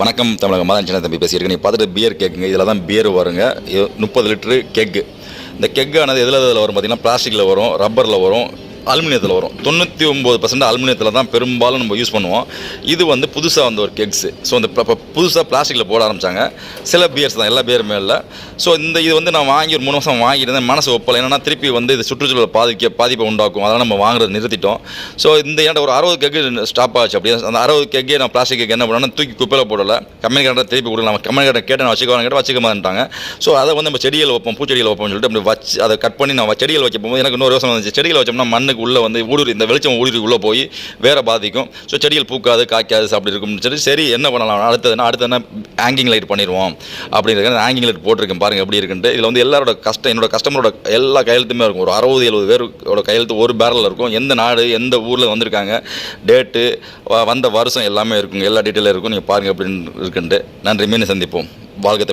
வணக்கம் தமிழக மாதன் சின்ன தம்பி பேசியிருக்கேன். நீ பார்த்துட்டு பியர் கேக்குங்க. இதில் தான் பியர் வருங்க. 30 லிட்டரு கெக்கு. இந்த கெக்கானது எதில் வரும் பார்த்தீங்கன்னா, பிளாஸ்டிக்கில் வரும், ரப்பரில் வரும், அலுமினியத்தில் வரும். 99% அலுமினியத்தில் தான் பெரும்பாலும் நம்ம யூஸ் பண்ணுவோம். இது வந்து புதுசாக வந்து ஒரு கெக்ஸு. ஸோ இந்த புதுசாக பிளாஸ்டிக்கில் போட ஆரம்பித்தாங்க. சில பியர்ஸ் தான், எல்லா பியருமே இல்லை. ஸோ இது வந்து நான் வாங்கி ஒரு 3 மாதம் வாங்கியிருந்தேன். மனசு ஒப்பலை. என்னன்னா திருப்பி வந்து இது சுற்றுச்சூழல் பாதிப்பை உண்டாக்கும். அதனால் நம்ம வாங்குறது நிறுத்திட்டோம். ஸோ இந்த ஏன்ட்ட ஒரு 60 கெக்கு ஸ்டாப் ஆச்சு. அப்படியே அந்த 60 கெக்கே நான் பிளாஸ்டிக் கெக் என்ன பண்ணேன்னா தூக்கி குப்பையில் போடலை. கம்பெனிக்காரன் திருப்பி கொடுக்கலாம். கம்பெனிக்காரன் கேட்டு நான் வச்சுக்க மாட்டாங்க. ஸோ அதை வந்து நம்ம செடியில் வைப்போம், பூச்செடியில் வைப்போம்னு சொல்லிட்டு அப்படி வச்சு அதை கட் பண்ணி நான் செடியில் வைக்க போகும்போது எனக்கு இன்னொரு யோசனை வந்துச்சு. செடியில் வச்சோம்னா மண்ணுக்கு உள்ளே வந்து இந்த வெளிச்சம் உள்ளே போய் வேற பாதிக்கும். ஸோ செடிகள் பூக்காது, காய்க்காது, அப்படி இருக்கும்னு சரி என்ன பண்ணலாம், அடுத்து என்ன ஹேங்கிங் லைட் பண்ணிடுவோம் அப்படிங்கிறது ஹேங்கிங் லைட் போட்டிருக்கேன். பாருங்கள் எப்படி இருக்குன்ட்டு. இதில் வந்து எல்லாரோட என்னோட கஸ்டமரோட எல்லா கையெழுத்துமே இருக்கும். ஒரு 60-70 பேரோட கையெழுத்து ஒரு பேரலில் இருக்கும். எந்த நாடு, எந்த ஊரில் வந்திருக்காங்க, டேட்டு, வந்த வருஷம் எல்லாமே இருக்குங்க. எல்லா டீட்டெயிலும் இருக்கும். நீங்கள் பாருங்கள் அப்படின்னு இருக்குன்ட்டு. நன்றி. மீண்டும் சந்திப்போம். வாழ்க்கை.